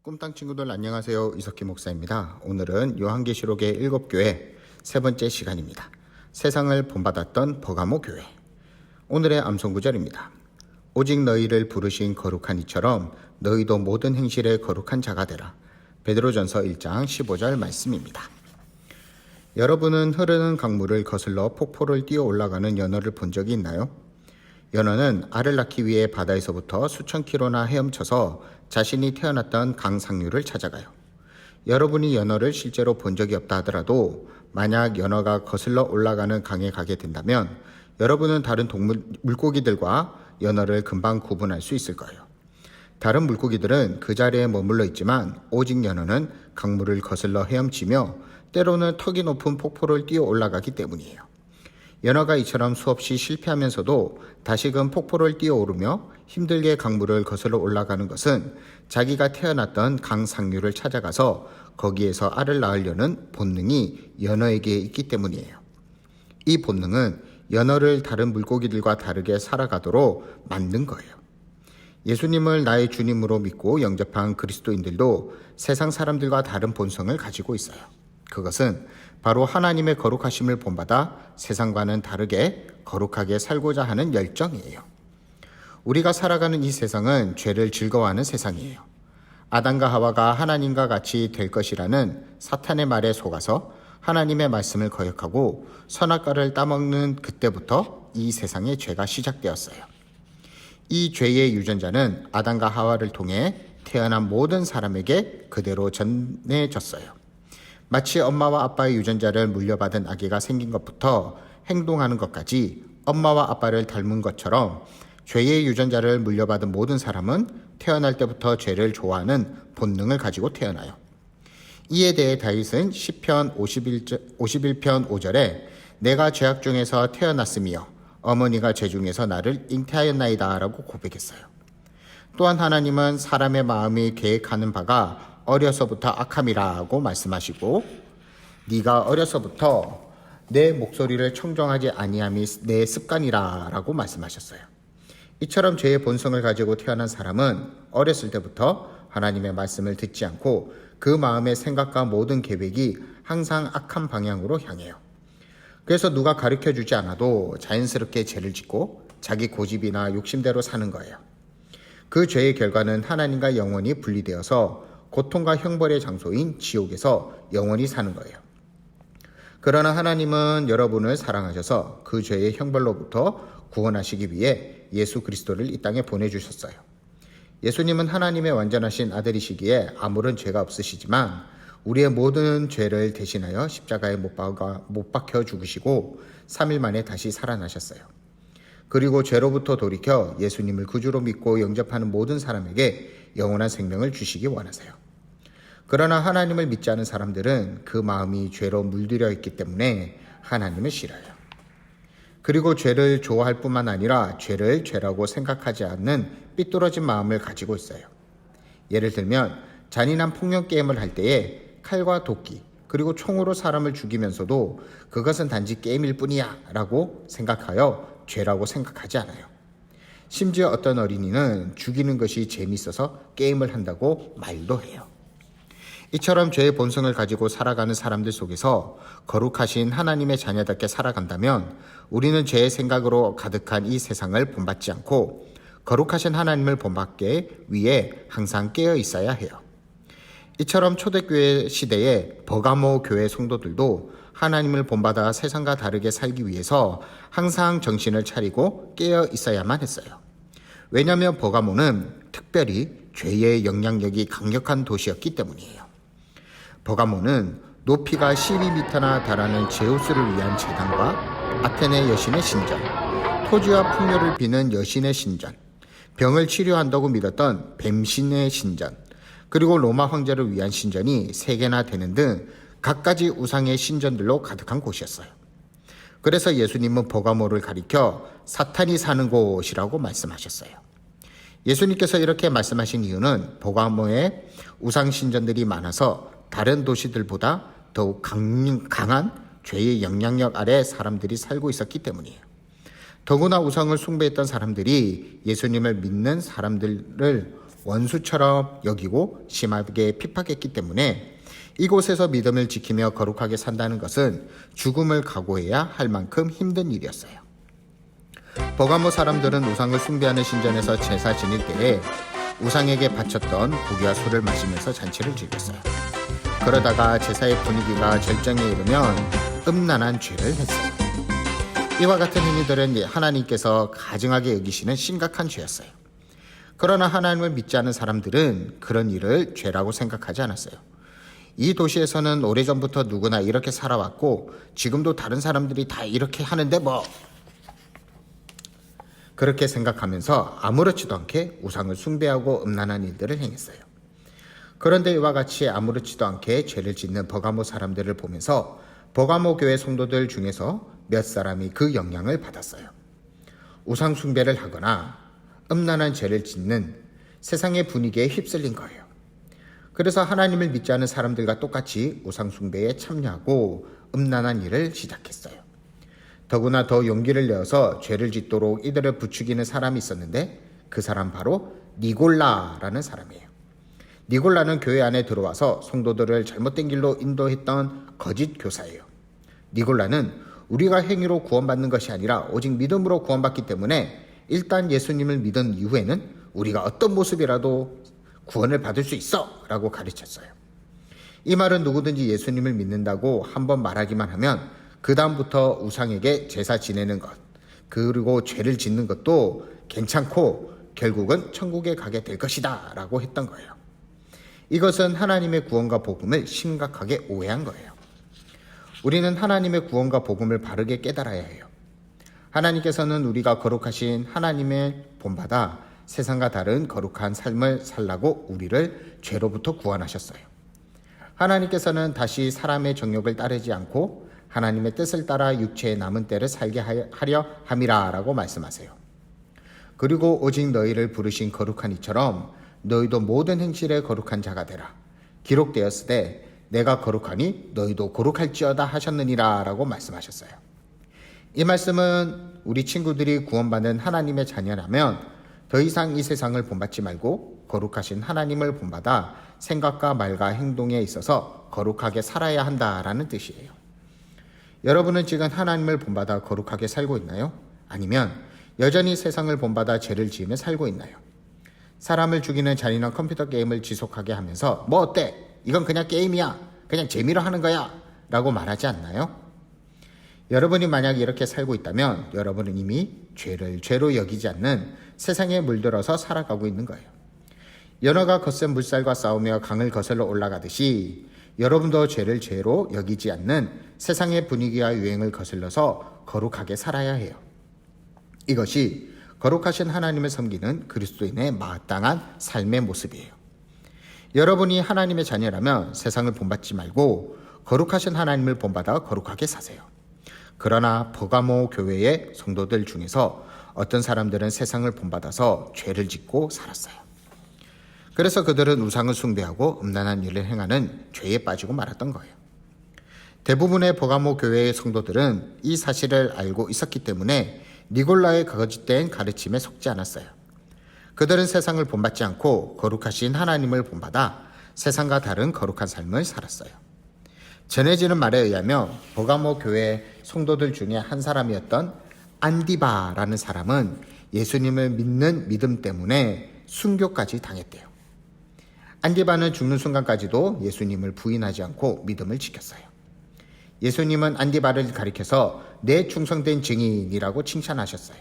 꿈땅 친구들 안녕하세요. 이석기 목사입니다. 오늘은 요한계시록의 7교회 세 번째 시간입니다. 세상을 본받았던 버가모 교회. 오늘의 암송 구절입니다. 오직 너희를 부르신 거룩한 이처럼 너희도 모든 행실에 거룩한 자가 되라. 베드로전서 1장 15절 말씀입니다. 여러분은 흐르는 강물을 거슬러 폭포를 뛰어 올라가는 연어를 본 적이 있나요? 연어는 알을 낳기 위해 바다에서부터 수천 킬로나 헤엄쳐서 자신이 태어났던 강 상류를 찾아가요. 여러분이 연어를 실제로 본 적이 없다 하더라도 만약 연어가 거슬러 올라가는 강에 가게 된다면 여러분은 다른 물고기들과 연어를 금방 구분할 수 있을 거예요. 다른 물고기들은 그 자리에 머물러 있지만 오직 연어는 강물을 거슬러 헤엄치며 때로는 턱이 높은 폭포를 뛰어 올라가기 때문이에요. 연어가 이처럼 수없이 실패하면서도 다시금 폭포를 뛰어오르며 힘들게 강물을 거슬러 올라가는 것은 자기가 태어났던 강 상류를 찾아가서 거기에서 알을 낳으려는 본능이 연어에게 있기 때문이에요. 이 본능은 연어를 다른 물고기들과 다르게 살아가도록 만든 거예요. 예수님을 나의 주님으로 믿고 영접한 그리스도인들도 세상 사람들과 다른 본성을 가지고 있어요. 그것은 바로 하나님의 거룩하심을 본받아 세상과는 다르게 거룩하게 살고자 하는 열정이에요. 우리가 살아가는 이 세상은 죄를 즐거워하는 세상이에요. 아담과 하와가 하나님과 같이 될 것이라는 사탄의 말에 속아서 하나님의 말씀을 거역하고 선악과를 따먹는 그때부터 이 세상의 죄가 시작되었어요. 이 죄의 유전자는 아담과 하와를 통해 태어난 모든 사람에게 그대로 전해졌어요. 마치 엄마와 아빠의 유전자를 물려받은 아기가 생긴 것부터 행동하는 것까지 엄마와 아빠를 닮은 것처럼 죄의 유전자를 물려받은 모든 사람은 태어날 때부터 죄를 좋아하는 본능을 가지고 태어나요. 이에 대해 다윗은 시편 51편 5절에 내가 죄악 중에서 태어났으며 어머니가 죄 중에서 나를 잉태하였나이다 라고 고백했어요. 또한 하나님은 사람의 마음이 계획하는 바가 어려서부터 악함이라고 말씀하시고 네가 어려서부터 내 목소리를 청종하지 아니함이 내 습관이라 라고 말씀하셨어요. 이처럼 죄의 본성을 가지고 태어난 사람은 어렸을 때부터 하나님의 말씀을 듣지 않고 그 마음의 생각과 모든 계획이 항상 악한 방향으로 향해요. 그래서 누가 가르쳐주지 않아도 자연스럽게 죄를 짓고 자기 고집이나 욕심대로 사는 거예요. 그 죄의 결과는 하나님과 영원히 분리되어서 고통과 형벌의 장소인 지옥에서 영원히 사는 거예요. 그러나 하나님은 여러분을 사랑하셔서 그 죄의 형벌로부터 구원하시기 위해 예수 그리스도를 이 땅에 보내주셨어요. 예수님은 하나님의 완전하신 아들이시기에 아무런 죄가 없으시지만 우리의 모든 죄를 대신하여 십자가에 못 박혀 죽으시고 3일 만에 다시 살아나셨어요. 그리고 죄로부터 돌이켜 예수님을 구주로 믿고 영접하는 모든 사람에게 영원한 생명을 주시기 원하세요. 그러나 하나님을 믿지 않은 사람들은 그 마음이 죄로 물들여 있기 때문에 하나님을 싫어요. 그리고 죄를 좋아할 뿐만 아니라 죄를 죄라고 생각하지 않는 삐뚤어진 마음을 가지고 있어요. 예를 들면 잔인한 폭력 게임을 할 때에 칼과 도끼 그리고 총으로 사람을 죽이면서도 그것은 단지 게임일 뿐이야 라고 생각하여 죄라고 생각하지 않아요. 심지어 어떤 어린이는 죽이는 것이 재미있어서 게임을 한다고 말도 해요. 이처럼 죄의 본성을 가지고 살아가는 사람들 속에서 거룩하신 하나님의 자녀답게 살아간다면 우리는 죄의 생각으로 가득한 이 세상을 본받지 않고 거룩하신 하나님을 본받기 위해 항상 깨어 있어야 해요. 이처럼 초대교회 시대의 버가모 교회 성도들도 하나님을 본받아 세상과 다르게 살기 위해서 항상 정신을 차리고 깨어 있어야만 했어요. 왜냐하면 버가모는 특별히 죄의 영향력이 강력한 도시였기 때문이에요. 버가모는 높이가 12m나 달하는 제우스를 위한 제단과 아테네 여신의 신전, 토지와 풍요를 비는 여신의 신전, 병을 치료한다고 믿었던 뱀신의 신전, 그리고 로마 황제를 위한 신전이 3개나 되는 등 갖가지 우상의 신전들로 가득한 곳이었어요. 그래서 예수님은 버가모를 가리켜 사탄이 사는 곳이라고 말씀하셨어요. 예수님께서 이렇게 말씀하신 이유는 버가모에 우상 신전들이 많아서 다른 도시들보다 더욱 강한 죄의 영향력 아래 사람들이 살고 있었기 때문이에요. 더구나 우상을 숭배했던 사람들이 예수님을 믿는 사람들을 원수처럼 여기고 심하게 핍박했기 때문에 이곳에서 믿음을 지키며 거룩하게 산다는 것은 죽음을 각오해야 할 만큼 힘든 일이었어요. 버가모 사람들은 우상을 숭배하는 신전에서 제사 지낼 때에 우상에게 바쳤던 고기와 술을 마시면서 잔치를 즐겼어요. 그러다가 제사의 분위기가 절정에 이르면 음란한 죄를 했어요. 이와 같은 행위들은 하나님께서 가증하게 여기시는 심각한 죄였어요. 그러나 하나님을 믿지 않은 사람들은 그런 일을 죄라고 생각하지 않았어요. 이 도시에서는 오래전부터 누구나 이렇게 살아왔고 지금도 다른 사람들이 다 이렇게 하는데 뭐, 그렇게 생각하면서 아무렇지도 않게 우상을 숭배하고 음란한 일들을 행했어요. 그런데 이와 같이 아무렇지도 않게 죄를 짓는 버가모 사람들을 보면서 버가모 교회 성도들 중에서 몇 사람이 그 영향을 받았어요. 우상 숭배를 하거나 음란한 죄를 짓는 세상의 분위기에 휩쓸린 거예요. 그래서 하나님을 믿지 않은 사람들과 똑같이 우상 숭배에 참여하고 음란한 일을 시작했어요. 더구나 더 용기를 내어서 죄를 짓도록 이들을 부추기는 사람이 있었는데 그 사람 바로 니골라라는 사람이에요. 니골라는 교회 안에 들어와서 성도들을 잘못된 길로 인도했던 거짓 교사예요. 니골라는 우리가 행위로 구원받는 것이 아니라 오직 믿음으로 구원받기 때문에 일단 예수님을 믿은 이후에는 우리가 어떤 모습이라도 구원을 받을 수 있어 라고 가르쳤어요. 이 말은 누구든지 예수님을 믿는다고 한번 말하기만 하면 그 다음부터 우상에게 제사 지내는 것 그리고 죄를 짓는 것도 괜찮고 결국은 천국에 가게 될 것이다 라고 했던 거예요. 이것은 하나님의 구원과 복음을 심각하게 오해한 거예요. 우리는 하나님의 구원과 복음을 바르게 깨달아야 해요. 하나님께서는 우리가 거룩하신 하나님의 본받아 세상과 다른 거룩한 삶을 살라고 우리를 죄로부터 구원하셨어요. 하나님께서는 다시 사람의 정욕을 따르지 않고 하나님의 뜻을 따라 육체의 남은 때를 살게 하려 함이라 라고 말씀하세요. 그리고 오직 너희를 부르신 거룩한 이처럼 너희도 모든 행실에 거룩한 자가 되라. 기록되었으되 내가 거룩하니 너희도 거룩할지어다 하셨느니라 라고 말씀하셨어요. 이 말씀은 우리 친구들이 구원받는 하나님의 자녀라면 더 이상 이 세상을 본받지 말고 거룩하신 하나님을 본받아 생각과 말과 행동에 있어서 거룩하게 살아야 한다라는 뜻이에요. 여러분은 지금 하나님을 본받아 거룩하게 살고 있나요? 아니면 여전히 세상을 본받아 죄를 지으며 살고 있나요? 사람을 죽이는 잔인한 컴퓨터 게임을 지속하게 하면서 뭐 어때? 이건 그냥 게임이야. 그냥 재미로 하는 거야. 라고 말하지 않나요? 여러분이 만약 이렇게 살고 있다면 여러분은 이미 죄를 죄로 여기지 않는 세상에 물들어서 살아가고 있는 거예요. 연어가 거센 물살과 싸우며 강을 거슬러 올라가듯이 여러분도 죄를 죄로 여기지 않는 세상의 분위기와 유행을 거슬러서 거룩하게 살아야 해요. 이것이 거룩하신 하나님을 섬기는 그리스도인의 마땅한 삶의 모습이에요. 여러분이 하나님의 자녀라면 세상을 본받지 말고 거룩하신 하나님을 본받아 거룩하게 사세요. 그러나 버가모 교회의 성도들 중에서 어떤 사람들은 세상을 본받아서 죄를 짓고 살았어요. 그래서 그들은 우상을 숭배하고 음란한 일을 행하는 죄에 빠지고 말았던 거예요. 대부분의 버가모 교회의 성도들은 이 사실을 알고 있었기 때문에 니골라의 거짓된 가르침에 속지 않았어요. 그들은 세상을 본받지 않고 거룩하신 하나님을 본받아 세상과 다른 거룩한 삶을 살았어요. 전해지는 말에 의하면 버가모 교회 성도들 중에 한 사람이었던 안디바라는 사람은 예수님을 믿는 믿음 때문에 순교까지 당했대요. 안디바는 죽는 순간까지도 예수님을 부인하지 않고 믿음을 지켰어요. 예수님은 안디바를 가리켜서 내 충성된 증인이라고 칭찬하셨어요.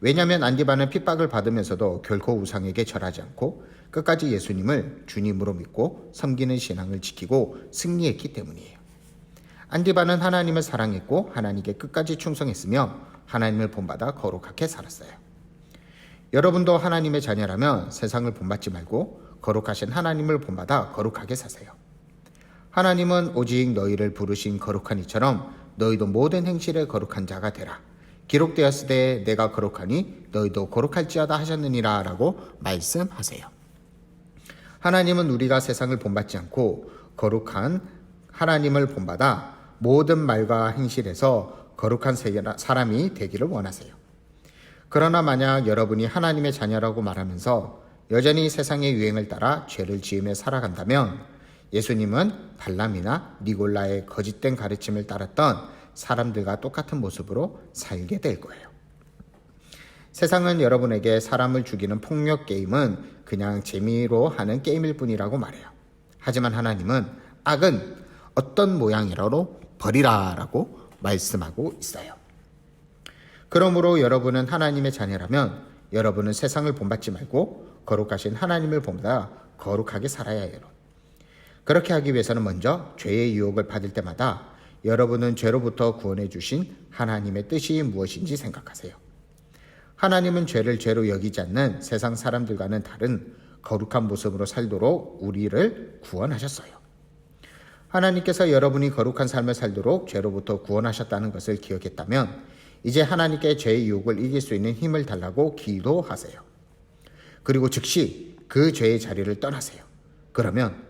왜냐하면 안디바는 핍박을 받으면서도 결코 우상에게 절하지 않고 끝까지 예수님을 주님으로 믿고 섬기는 신앙을 지키고 승리했기 때문이에요. 안디바는 하나님을 사랑했고 하나님께 끝까지 충성했으며 하나님을 본받아 거룩하게 살았어요. 여러분도 하나님의 자녀라면 세상을 본받지 말고 거룩하신 하나님을 본받아 거룩하게 사세요. 하나님은 오직 너희를 부르신 거룩한 이처럼 너희도 모든 행실에 거룩한 자가 되라. 기록되었으되 내가 거룩하니 너희도 거룩할지어다 하셨느니라 라고 말씀하세요. 하나님은 우리가 세상을 본받지 않고 거룩한 하나님을 본받아 모든 말과 행실에서 거룩한 사람이 되기를 원하세요. 그러나 만약 여러분이 하나님의 자녀라고 말하면서 여전히 세상의 유행을 따라 죄를 지으며 살아간다면 예수님은 발람이나 니골라의 거짓된 가르침을 따랐던 사람들과 똑같은 모습으로 살게 될 거예요. 세상은 여러분에게 사람을 죽이는 폭력 게임은 그냥 재미로 하는 게임일 뿐이라고 말해요. 하지만 하나님은 악은 어떤 모양이라도 버리라라고 말씀하고 있어요. 그러므로 여러분은 하나님의 자녀라면 여러분은 세상을 본받지 말고 거룩하신 하나님을 본받아 거룩하게 살아야 해요. 그렇게 하기 위해서는 먼저 죄의 유혹을 받을 때마다 여러분은 죄로부터 구원해 주신 하나님의 뜻이 무엇인지 생각하세요. 하나님은 죄를 죄로 여기지 않는 세상 사람들과는 다른 거룩한 모습으로 살도록 우리를 구원하셨어요. 하나님께서 여러분이 거룩한 삶을 살도록 죄로부터 구원하셨다는 것을 기억했다면 이제 하나님께 죄의 유혹을 이길 수 있는 힘을 달라고 기도하세요. 그리고 즉시 그 죄의 자리를 떠나세요. 그러면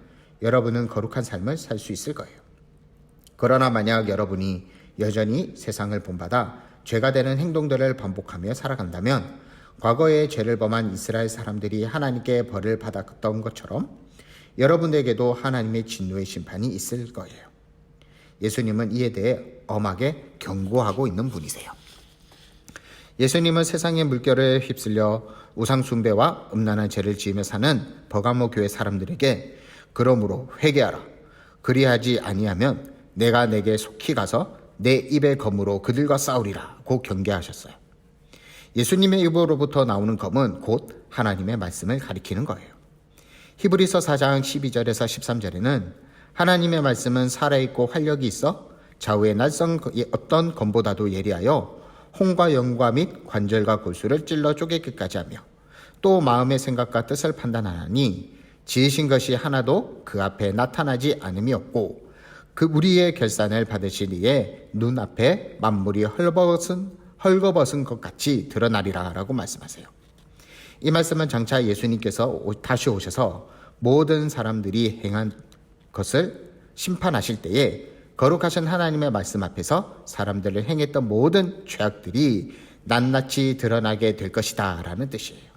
여러분은 거룩한 삶을 살 수 있을 거예요. 그러나 만약 여러분이 여전히 세상을 본받아 죄가 되는 행동들을 반복하며 살아간다면 과거에 죄를 범한 이스라엘 사람들이 하나님께 벌을 받았던 것처럼 여러분에게도 하나님의 진노의 심판이 있을 거예요. 예수님은 이에 대해 엄하게 경고하고 있는 분이세요. 예수님은 세상의 물결에 휩쓸려 우상 숭배와 음란한 죄를 지으며 사는 버가모 교회 사람들에게 그러므로 회개하라. 그리하지 아니하면 내가 내게 속히 가서 내 입의 검으로 그들과 싸우리라고 경계하셨어요. 예수님의 입으로부터 나오는 검은 곧 하나님의 말씀을 가리키는 거예요. 히브리서 4장 12절에서 13절에는 하나님의 말씀은 살아있고 활력이 있어 좌우의 날선 어떤 검보다도 예리하여 홍과 영과 및 관절과 골수를 찔러 쪼개기까지 하며 또 마음의 생각과 뜻을 판단하나니 지으신 것이 하나도 그 앞에 나타나지 않음이 없고 그 우리의 결산을 받으신 이에 눈앞에 만물이 헐거벗은 것 같이 드러나리라 라고 말씀하세요. 이 말씀은 장차 예수님께서 다시 오셔서 모든 사람들이 행한 것을 심판하실 때에 거룩하신 하나님의 말씀 앞에서 사람들을 행했던 모든 죄악들이 낱낱이 드러나게 될 것이다 라는 뜻이에요.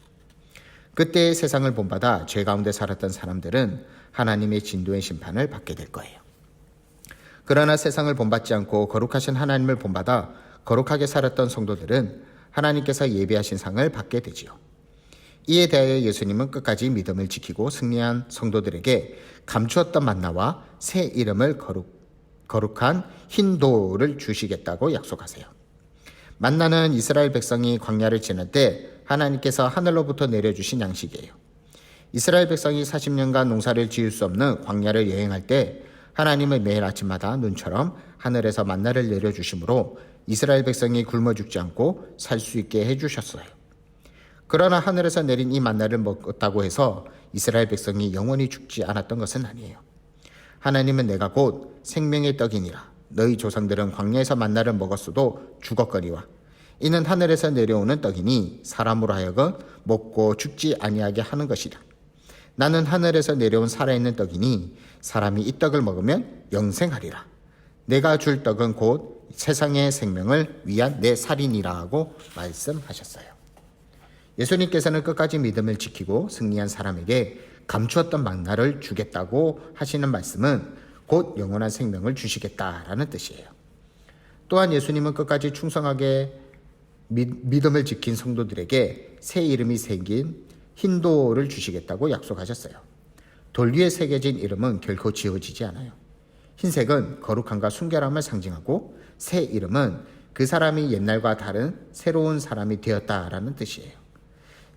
그때 세상을 본받아 죄 가운데 살았던 사람들은 하나님의 진노의 심판을 받게 될 거예요. 그러나 세상을 본받지 않고 거룩하신 하나님을 본받아 거룩하게 살았던 성도들은 하나님께서 예비하신 상을 받게 되지요. 이에 대하여 예수님은 끝까지 믿음을 지키고 승리한 성도들에게 감추었던 만나와 새 이름을 거룩한 흰 돌을 주시겠다고 약속하세요. 만나는 이스라엘 백성이 광야를 지날 때 하나님께서 하늘로부터 내려주신 양식이에요. 이스라엘 백성이 40년간 농사를 지을 수 없는 광야를 여행할 때 하나님은 매일 아침마다 눈처럼 하늘에서 만나를 내려주심으로 이스라엘 백성이 굶어 죽지 않고 살 수 있게 해주셨어요. 그러나 하늘에서 내린 이 만나를 먹었다고 해서 이스라엘 백성이 영원히 죽지 않았던 것은 아니에요. 하나님은 내가 곧 생명의 떡이니라. 너희 조상들은 광야에서 만나를 먹었어도 죽었거니와 이는 하늘에서 내려오는 떡이니 사람으로 하여금 먹고 죽지 아니하게 하는 것이다. 나는 하늘에서 내려온 살아있는 떡이니 사람이 이 떡을 먹으면 영생하리라. 내가 줄 떡은 곧 세상의 생명을 위한 내 살이니라고 말씀하셨어요. 예수님께서는 끝까지 믿음을 지키고 승리한 사람에게 감추었던 만나를 주겠다고 하시는 말씀은 곧 영원한 생명을 주시겠다라는 뜻이에요. 또한 예수님은 끝까지 충성하게 믿음을 지킨 성도들에게 새 이름이 새긴 흰 돌을 주시겠다고 약속하셨어요. 돌 위에 새겨진 이름은 결코 지워지지 않아요. 흰색은 거룩함과 순결함을 상징하고 새 이름은 그 사람이 옛날과 다른 새로운 사람이 되었다라는 뜻이에요.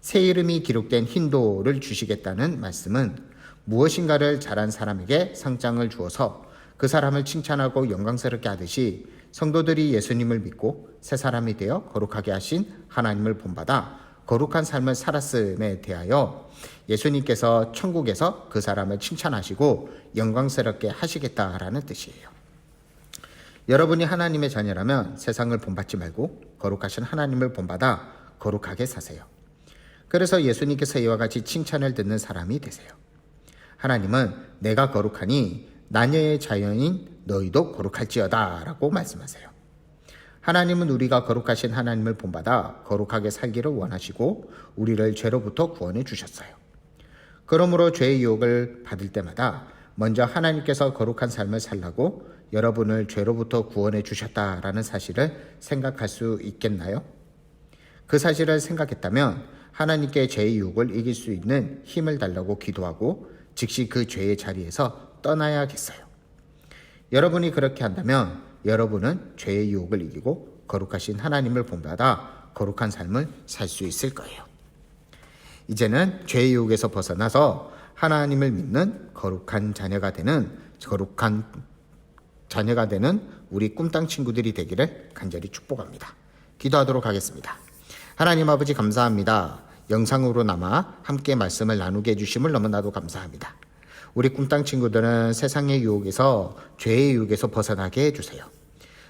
새 이름이 기록된 흰 돌을 주시겠다는 말씀은 무엇인가를 잘한 사람에게 상장을 주어서 그 사람을 칭찬하고 영광스럽게 하듯이 성도들이 예수님을 믿고 새 사람이 되어 거룩하게 하신 하나님을 본받아 거룩한 삶을 살았음에 대하여 예수님께서 천국에서 그 사람을 칭찬하시고 영광스럽게 하시겠다라는 뜻이에요. 여러분이 하나님의 자녀라면 세상을 본받지 말고 거룩하신 하나님을 본받아 거룩하게 사세요. 그래서 예수님께서 이와 같이 칭찬을 듣는 사람이 되세요. 하나님은 내가 거룩하니 나녀의 자녀인 너희도 거룩할지어다 라고 말씀하세요. 하나님은 우리가 거룩하신 하나님을 본받아 거룩하게 살기를 원하시고 우리를 죄로부터 구원해 주셨어요. 그러므로 죄의 유혹을 받을 때마다 먼저 하나님께서 거룩한 삶을 살라고 여러분을 죄로부터 구원해 주셨다라는 사실을 생각할 수 있겠나요? 그 사실을 생각했다면 하나님께 죄의 유혹을 이길 수 있는 힘을 달라고 기도하고 즉시 그 죄의 자리에서 떠나야겠어요. 여러분이 그렇게 한다면 여러분은 죄의 유혹을 이기고 거룩하신 하나님을 본받아 거룩한 삶을 살 수 있을 거예요. 이제는 죄의 유혹에서 벗어나서 하나님을 믿는 거룩한 자녀가 되는 우리 꿈땅 친구들이 되기를 간절히 축복합니다. 기도하도록 하겠습니다. 하나님 아버지 감사합니다. 영상으로나마 함께 말씀을 나누게 해주심을 너무나도 감사합니다. 우리 꿈땅 친구들은 세상의 유혹에서 죄의 유혹에서 벗어나게 해주세요.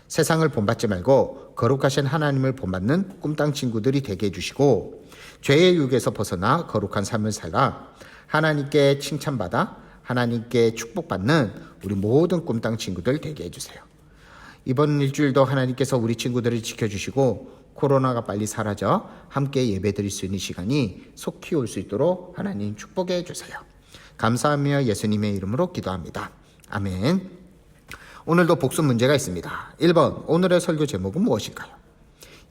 세상을 본받지 말고 거룩하신 하나님을 본받는 꿈땅 친구들이 되게 해주시고 죄의 유혹에서 벗어나 거룩한 삶을 살아 하나님께 칭찬받아 하나님께 축복받는 우리 모든 꿈땅 친구들 되게 해주세요. 이번 일주일도 하나님께서 우리 친구들을 지켜주시고 코로나가 빨리 사라져 함께 예배드릴 수 있는 시간이 속히 올 수 있도록 하나님 축복해 주세요. 감사하며 예수님의 이름으로 기도합니다. 아멘. 오늘도 복습 문제가 있습니다. 1번 오늘의 설교 제목은 무엇일까요?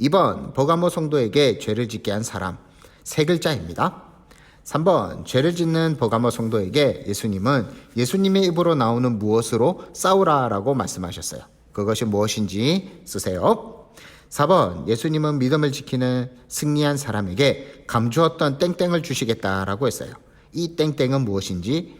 2번 버가모 성도에게 죄를 짓게 한 사람, 세 글자입니다. 3번 죄를 짓는 버가모 성도에게 예수님은 예수님의 입으로 나오는 무엇으로 싸우라라고 말씀하셨어요. 그것이 무엇인지 쓰세요. 4번 예수님은 믿음을 지키는 승리한 사람에게 감주었던 땡땡을 주시겠다라고 했어요. 이 땡땡은 무엇인지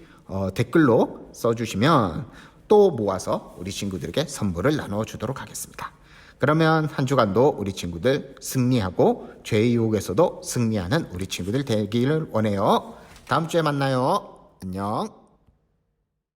댓글로 써주시면 또 모아서 우리 친구들에게 선물을 나눠주도록 하겠습니다. 그러면 한 주간도 우리 친구들 승리하고 죄의 유혹에서도 승리하는 우리 친구들 되기를 원해요. 다음 주에 만나요. 안녕.